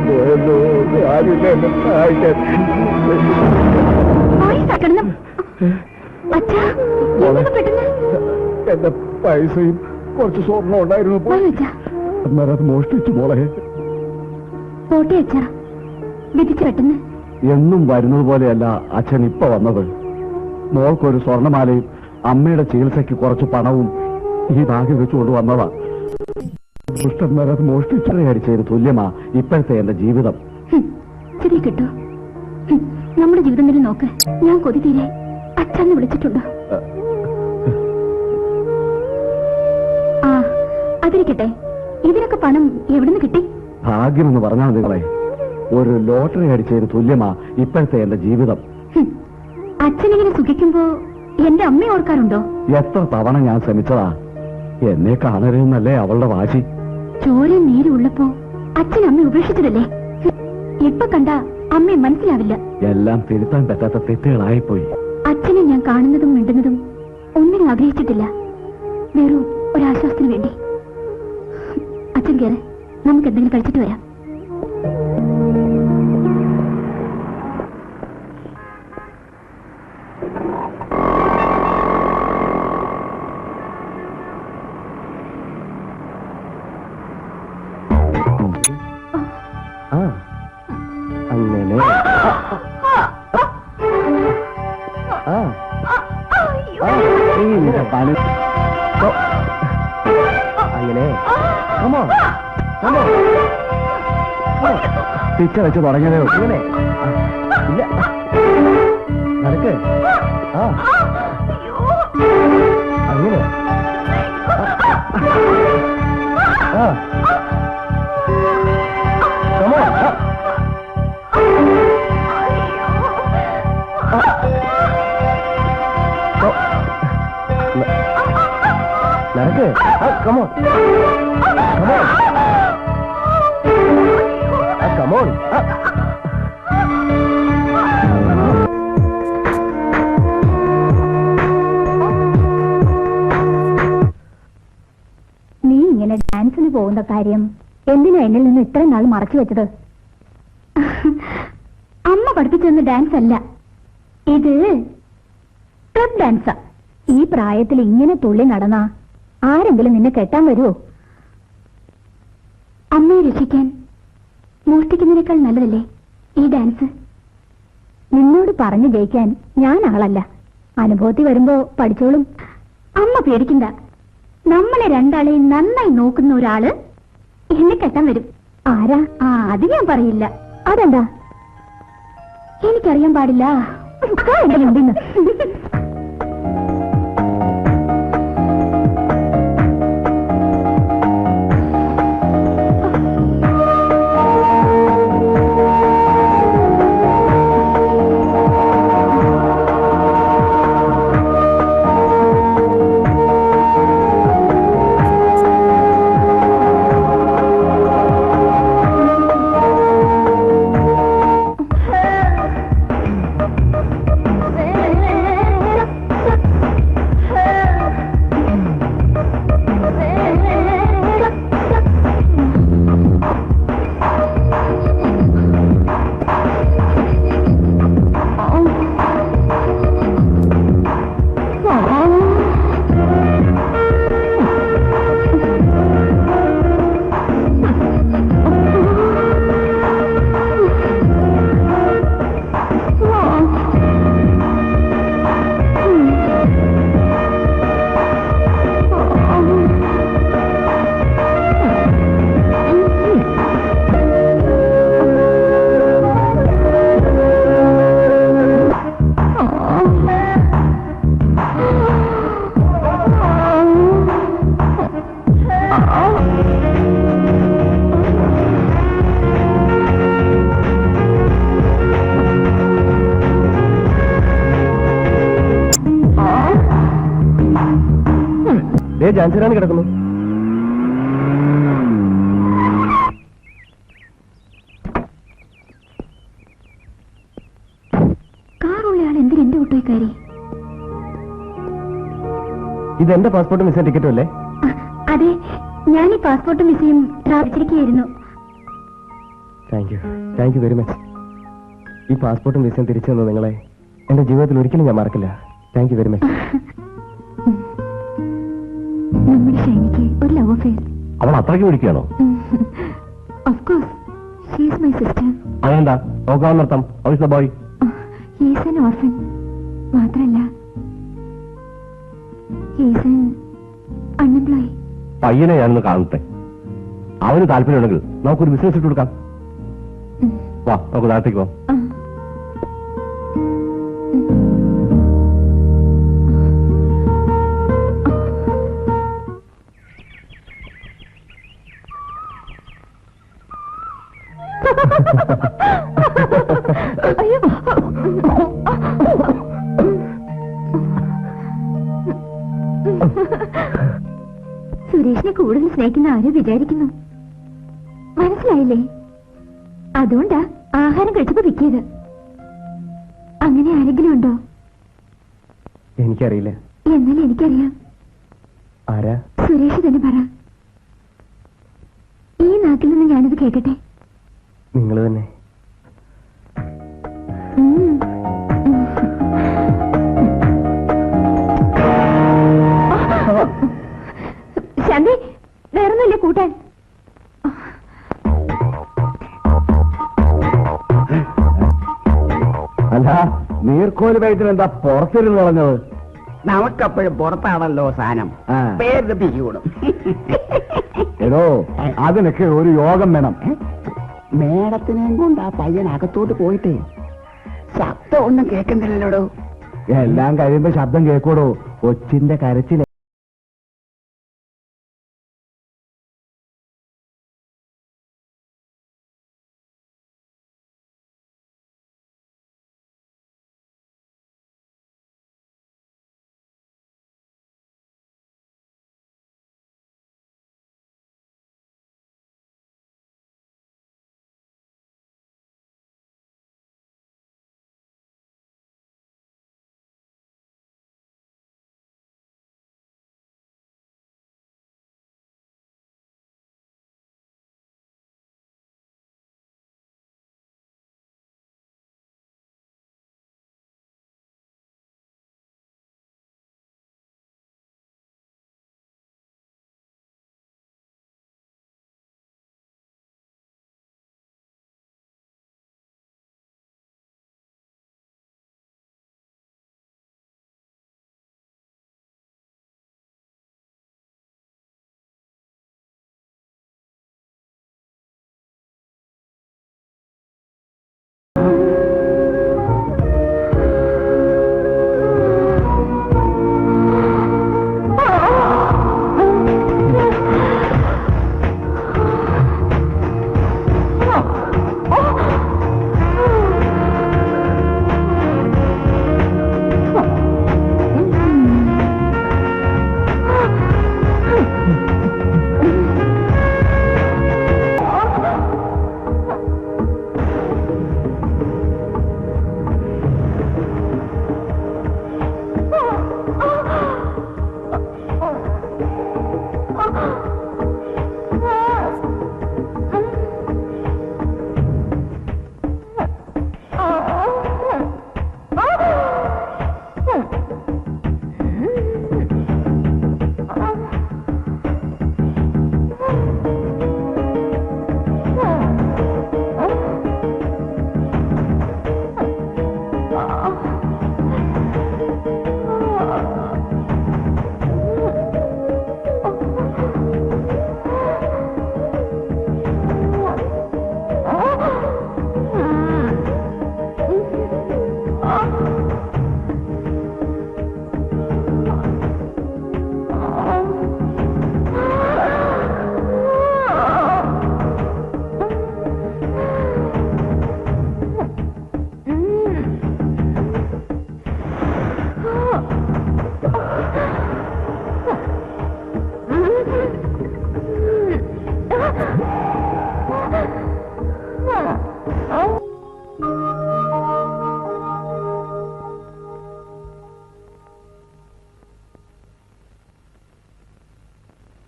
പോയല്ലോ, ആരില്ല എന്നെ സഹായിക്കാൻ. എന്റെ പൈസയും കുറച്ച് സ്വർണ്ണം ഉണ്ടായിരുന്നു, അന്നേരം അത് മോഷ്ടിച്ചു മോളെ. എന്നും വരുന്നത് പോലെയല്ല അച്ഛൻ ഇപ്പൊ വന്നത്. മോൾക്കൊരു സ്വർണ്ണമാലയും അമ്മയുടെ ചികിത്സയ്ക്ക് കുറച്ച് പണവും ഈ ബാഗ് വെച്ചുകൊണ്ട് വന്നതാ. ദുഷ്ടന്മാരത് മോഷ്ടിച്ചറിയാടിച്ചതിന് തുല്യമാ ഇപ്പോഴത്തെ എന്റെ ജീവിതം. ശരി കിട്ടു, നമ്മുടെ ജീവിതം തന്നെ നോക്ക്. ഞാൻ കൊതി തീരെ അച്ഛനെ വിളിച്ചിട്ടുണ്ട്. ആ അതിരിക്കട്ടെ, ഇതിനൊക്കെ പണം എവിടുന്ന് കിട്ടി? ഭാഗ്യമെന്ന് പറഞ്ഞാൽ നിങ്ങളെ ഒരു ലോട്ടറി അടിച്ചതിന് തുല്യമാ ഇപ്പോഴത്തെ എന്റെ ജീവിതം. അച്ഛനിങ്ങനെ സുഖിക്കുമ്പോ എന്റെ അമ്മ ഓർക്കാറുണ്ടോ? എത്ര തവണ ഞാൻ ശ്രമിച്ചതാ. എന്നെ കാണരുതെന്നല്ലേ അവളുടെ വാശി. ചോരയും നീരും ഉള്ളപ്പോ അച്ഛൻ അമ്മ ഉപേക്ഷിച്ചതല്ലേ? ഇപ്പൊ കണ്ട അമ്മയെ മനസ്സിലാവില്ല. എല്ലാം തിരുത്താൻ പറ്റാത്ത തെറ്റുകളായിപ്പോയി. അച്ഛനെ ഞാൻ കാണുന്നതും മിണ്ടുന്നതും ഒന്നിനും ആഗ്രഹിച്ചിട്ടില്ല, വെറും ഒരാശ്വാസത്തിന് വേണ്ടി. അച്ഛൻ കേറ്, നമുക്ക് എന്തെങ്കിലും കഴിച്ചിട്ട് വരാം. അങ്ങനെ പിച്ച വെച്ച് തുടങ്ങിയതേ ഇങ്ങനെ ഇല്ല നടക്ക്. അങ്ങനെ നടക്ക്. Come on come on come on. നീ ഇങ്ങനെ ഡാൻസിന് പോകുന്ന കാര്യം എന്തിനാ എന്നിൽ നിന്ന് ഇത്രയും നാൾ മറച്ചു വെച്ചത്? അമ്മ പഠിപ്പിച്ചെന്ന ഡാൻസ് അല്ല ഇത്, ക്ലബ് ഡാൻസാ. ഈ പ്രായത്തിൽ ഇങ്ങനെ തുള്ളി നടന്നാ ആരെങ്കിലും നിന്നെ കെട്ടാൻ വരുമോ? അമ്മയെ രക്ഷിക്കാൻ മോഷ്ടിക്കുന്നതിനേക്കാൾ നല്ലതല്ലേ ഈ ഡാൻസ്? നിന്നോട് പറഞ്ഞു ജയിക്കാൻ ഞാൻ ആളല്ല, അനുഭവത്തിൽ വരുമ്പോ പഠിച്ചോളും. അമ്മ പേടിക്കണ്ട, നമ്മളെ രണ്ടാളെയും നന്നായി നോക്കുന്ന ഒരാള് എന്നെ കെട്ടാൻ വരും. ആരാ? അത് ഞാൻ പറയില്ല. അതെന്താ? എനിക്കറിയാൻ പാടില്ല. ജാൻസിനാണ് കിടക്കുന്നു. കാറുള്ളയാൾ എന്തിന് എന്റെ ഓട്ടോയിൽ കയറി? ഇതെന്റെ പാസ്പോർട്ടും വിസ ടിക്കറ്റും അല്ലേ? അതെ, ഞാൻ ഈ പാസ്പോർട്ടും വിസയും സ്ഥാപിച്ചിരിക്കുകയായിരുന്നു. Thank you very much. ഈ പാസ്പോർട്ടും വിസയും തിരിച്ചു തന്നു നിങ്ങളെ എന്റെ ജീവിതത്തിൽ ഒരിക്കലും ഞാൻ മറക്കില്ല. Thank you very much. നമ്മുടെ ഷൈനിക്ക് ഒരു ലവ് അഫെയർ. അവൾ അത്രയ്ക്ക് പിടിക്കുകയാണോ? Of course, she is my sister. അതെന്താ നോക്കാൻ നിർത്താം. How is the boy? He is an orphan. മാത്രല്ല ഹി ഈസ് ആൻ അൺഎംപ്ലോയി. പയ്യനെ ഞാനൊന്ന് കാണട്ടെ. അവന് താല്പര്യമുണ്ടെങ്കിൽ നമുക്കൊരു ബിസിനസ് ഇട്ട് കൊടുക്കാം. വാ, നമുക്ക് നാട്ടിലേക്ക് പോവാം. അയ്യോ, സുരേഷിനെ കൂടുതൽ സ്നേഹിക്കുന്ന ആരോ വിചാരിക്കുന്നു. മനസ്സിലായില്ലേ? അതുകൊണ്ടാ ആഹാരം കഴിച്ചപ്പോ വിക്കിയത്. അങ്ങനെ ആരെങ്കിലും ഉണ്ടോ? എനിക്കറിയില്ല. എന്നാൽ എനിക്കറിയാം. ആരാ? സുരേഷ് തന്നെ പറ. ഈ നാട്ടിൽ നിന്ന് ഞാനിത് കേൾക്കട്ടെ. നിങ്ങൾ തന്നെ. ശാന്തി, വേറൊന്നുമില്ല കൂട്ടാൻ. അല്ല, നീർക്കോല് വയറ്റിൽ എന്താ പുറത്തിരുന്ന് കളഞ്ഞത്? നമുക്കപ്പോഴും പുറത്താണല്ലോ സാധനം. ആ. പേര് തീയൂടും. എടോ, അതിനൊക്കെ ഒരു യോഗം വേണം. മേടത്തിനെയും കൊണ്ട് ആ പയ്യൻ അകത്തോട്ട് പോയിട്ട് ശബ്ദം ഒന്നും കേൾക്കുന്നില്ലല്ലോ. എല്ലാം കഴിയുമ്പോ ശബ്ദം കേൾക്കൂടോ. കൊച്ചിന്റെ കരച്ചിൽ.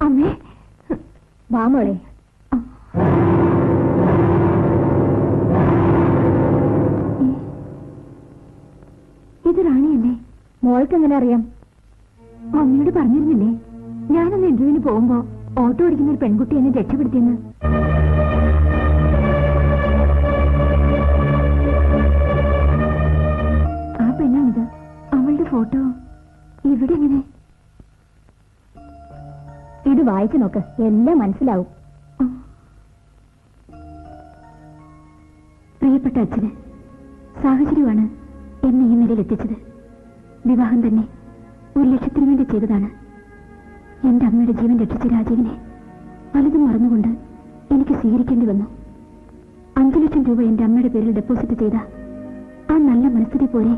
അമ്മേ, വാ മോളെ. മോൾക്ക് എങ്ങനെ അറിയാം? അമ്മയോട് പറഞ്ഞിരുന്നില്ലേ ഞാനൊന്ന് ഇന്റർവ്യൂവിന് പോകുമ്പോ ഓട്ടോ ഓടിക്കുന്ന ഒരു പെൺകുട്ടി എന്നെ രക്ഷപ്പെടുത്തിയെന്ന്? ആ പെണ്ണാണിത്. അവളുടെ ഫോട്ടോ ഇവിടെ എങ്ങനെ? ഇത് വായിച്ചു നോക്ക്, എല്ലാം മനസ്സിലാവും. പ്രിയപ്പെട്ട അച്ഛന്, സാഹചര്യമാണ് എന്നെ ഈ നിലയിൽ എത്തിച്ചത്. വിവാഹം തന്നെ 1,00,000 വേണ്ടി ചെയ്തതാണ്. എന്റെ അമ്മയുടെ ജീവൻ രക്ഷിച്ച രാജീവിനെ പലതും മറന്നുകൊണ്ട് എനിക്ക് സ്വീകരിക്കേണ്ടി വന്നു. 5 ലക്ഷം രൂപ എന്റെ അമ്മയുടെ പേരിൽ ഡെപ്പോസിറ്റ് ചെയ്ത ആ നല്ല മനസ്ഥിതി പോലെ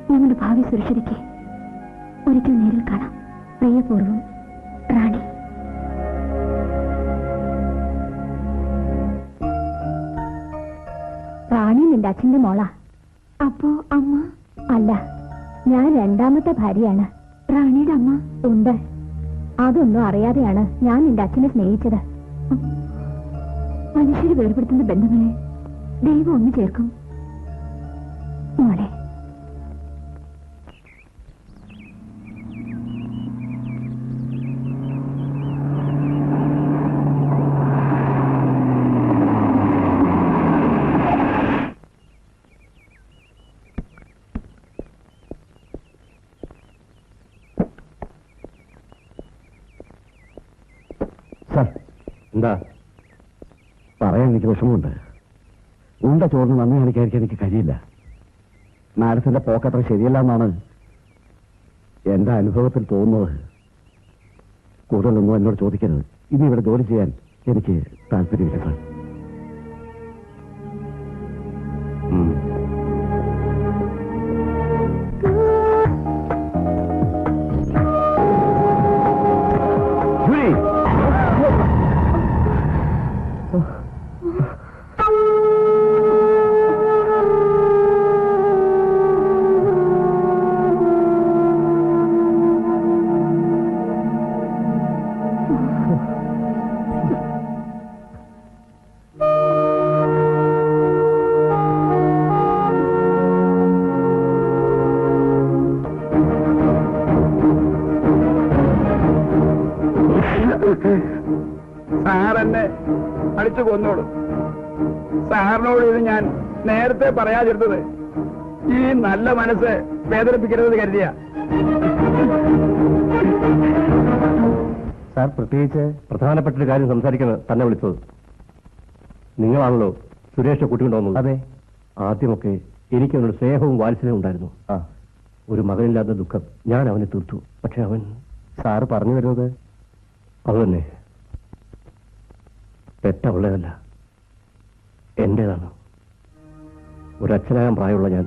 ഞങ്ങളുടെ ഭാവി സുരക്ഷിതയ്ക്ക്. ഒരിക്കൽ നേരിൽ കാണാം. പ്രിയപൂർവ്വം, റാണി. റാണി നിന്റെ അച്ഛന്റെ മോളാ. അപ്പോ അമ്മ? അല്ല, ഞാൻ 2ാമത്തെ ഭാര്യയാണ്. റാണിയുടെ അമ്മ ഉണ്ട്. അതൊന്നും അറിയാതെയാണ് ഞാൻ നിന്റെ അച്ഛനെ സ്നേഹിച്ചത്. മനുഷ്യരെ വേർപെടുത്തുന്ന ബന്ധങ്ങളെ ദൈവം ഒന്ന് ചേർക്കും മോളെ. സാർ, എന്താ? പറയാൻ എനിക്ക് വിഷമമുണ്ട്. ഉണ്ട ചോറിന് നന്ദി കാണിക്കാൻ എനിക്ക് കഴിയില്ല. മാഡത്തിന്റെ പോക്കത്ര ശരിയല്ല എന്നാണ് എന്റെ അനുഭവത്തിൽ തോന്നുന്നത്. കൂടുതലൊന്നും എന്നോട് ചോദിക്കരുത്. ഇനി ഇവിടെ ജോലി ചെയ്യാൻ എനിക്ക് താല്പര്യമില്ല സാർ. സാറെന്നെ അടിച്ചു കൊന്നോളൂ. സാറിനോട് ഇത് ഞാൻ നേരത്തെ പറയാതിരുന്നത് ഈ നല്ല മനസ്സ് വേദനിപ്പിക്കരുത് കരുതിയ. സാർ, പ്രത്യേകിച്ച് പ്രധാനപ്പെട്ടൊരു കാര്യം സംസാരിക്കുന്നത് തന്നെ വിളിച്ചത്. നിങ്ങളാണല്ലോ സുരേഷ് കൂട്ടിക്കൊണ്ടുവന്നത്. അതെ. ആദ്യമൊക്കെ എനിക്ക് അവനോട് സ്നേഹവും വാത്സല്യവും ഉണ്ടായിരുന്നു. ഒരു മകനില്ലാത്ത ദുഃഖം ഞാൻ അവനെ തീർത്തു. പക്ഷെ അവൻ... സാറ് പറഞ്ഞു വരുന്നത് അത് തന്നെ. പെറ്റവളേതല്ല, എന്റേതാണ്. ഒരച്ഛനാകാൻ പ്രായമുള്ള ഞാൻ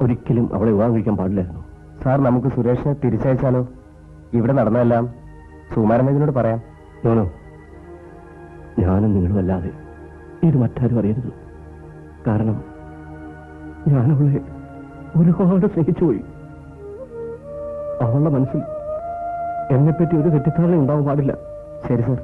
ഒരിക്കലും അവളെ വിവാഹം കഴിക്കാൻ പാടില്ലായിരുന്നു. സാർ, നമുക്ക് സുരേഷിനെ തിരിച്ചയച്ചാലോ? ഇവിടെ നടന്നതെല്ലാം സുമാരനോട് പറയാം. നോനോ, ഞാനും നിങ്ങളും അല്ലാതെ ഇത് മറ്റാരും അറിയരുത്. കാരണം ഞാനവളെ ഒരുപാട് സ്നേഹിച്ചുപോയി. അവളുടെ മനസ്സിൽ എന്നെപ്പറ്റി ഒരു തെറ്റിദ്ധാരണ ഉണ്ടാവാൻ പാടില്ല. ശരി സാർ.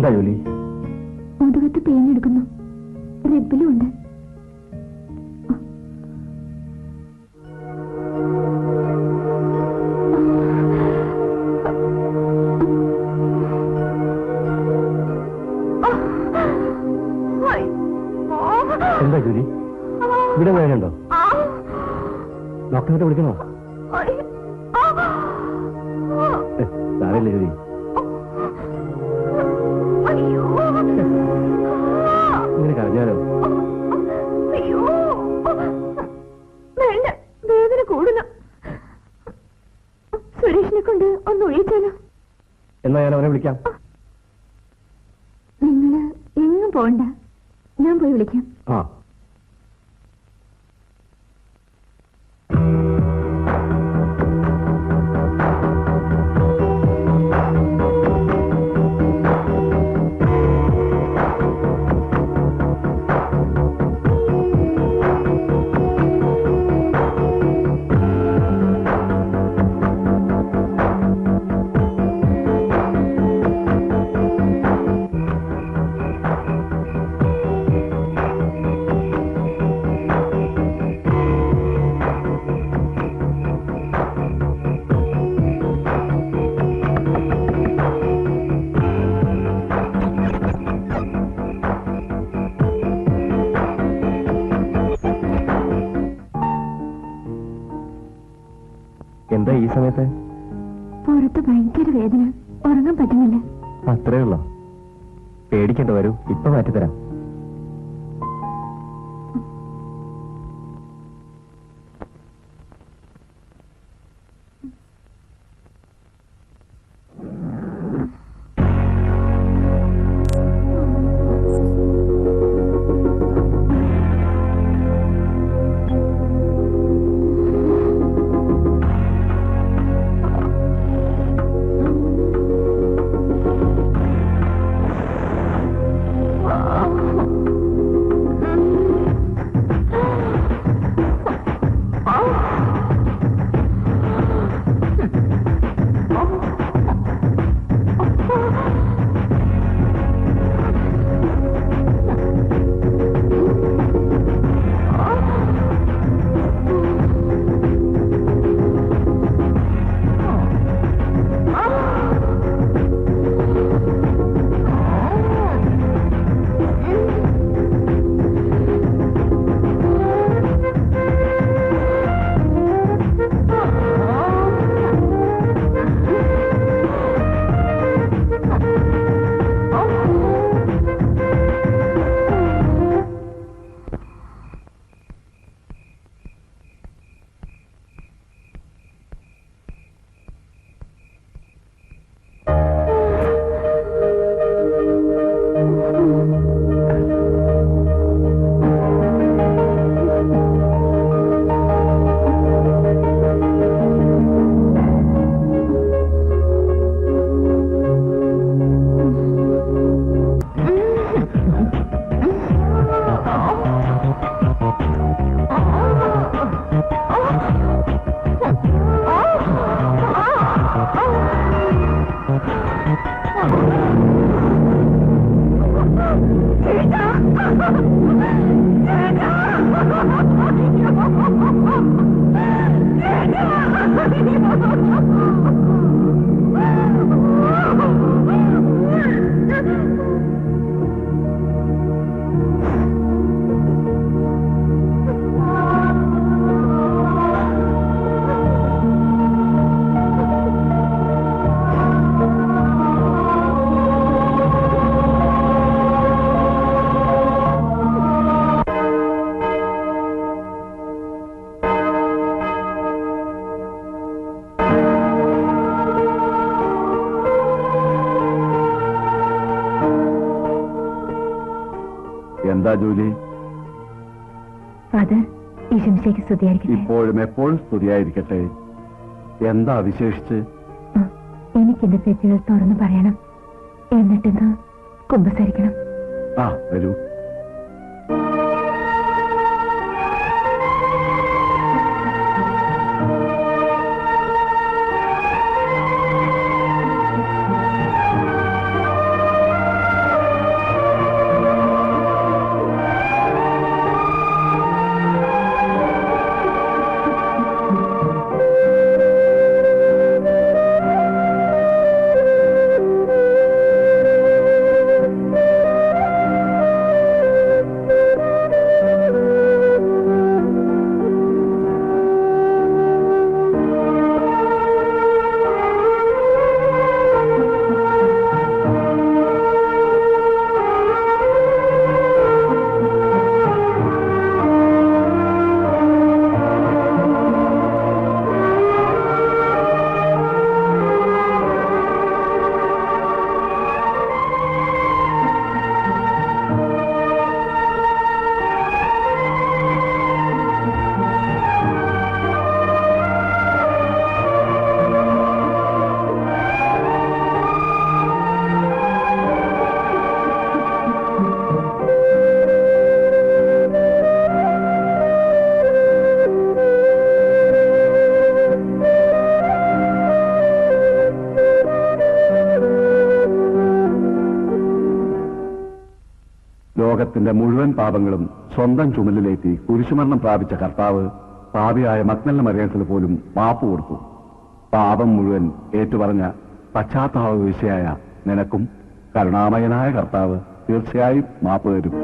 എന്താ ജോലി? മുതുകത്ത് പെയിനെടുക്കുന്നു, റിബിലും ഉണ്ട്. എന്താ ജോലി? ഇവിടെ വേദനയുണ്ടോ? ഡോക്ടറെ വിളിക്കണോ? സാരമില്ല ജോലി. ഇങ്ങനെ കരഞ്ഞാലോ? വേണ്ട, വേദന കൂടുന്നു. സുരേഷിനെ കൊണ്ട് ഒന്ന് ഒഴിച്ചാലോ? എന്നാ ഞാൻ അവനെ വിളിക്കാം. നിങ്ങള് എങ്ങും പോണ്ട, ഞാൻ പോയി വിളിക്കാം. ആ എന്താ ഈ സമയത്ത്? പുറത്ത് ഭയങ്കര വേദന, ഉറങ്ങാൻ പറ്റുന്നില്ല. അത്രേ ഉള്ളോ? പേടിക്കേണ്ട, വരൂ, ഇപ്പൊ മാറ്റിത്തരാം. എന്താ ജോലി? ഫാദർ, ഈശോമിശിഹായ്ക്ക് സ്തുതിയായിരിക്കട്ടെ. ഇപ്പോഴും എപ്പോഴും സ്തുതിയായിരിക്കട്ടെ. എന്താ വിശേഷിച്ച്? എനിക്ക് എന്റെ തെറ്റുകൾ തുറന്നു പറയണം, എന്നിട്ടിന്ന് കുമ്പസാരിക്കണം. ആ വരൂ. ലോകത്തിന്റെ മുഴുവൻ പാപങ്ങളും സ്വന്തം ചുമലിലേറ്റി കുരിശുമരണം പ്രാപിച്ച കർത്താവ് പാപിയായ മഗ്ദലന മറിയത്തിന് പോലും മാപ്പ് കൊടുത്തു. പാപം മുഴുവൻ ഏറ്റുപറഞ്ഞ പശ്ചാത്താപ വിഷയായ നിനക്കും കരുണാമയനായ കർത്താവ് തീർച്ചയായും മാപ്പ് തരും.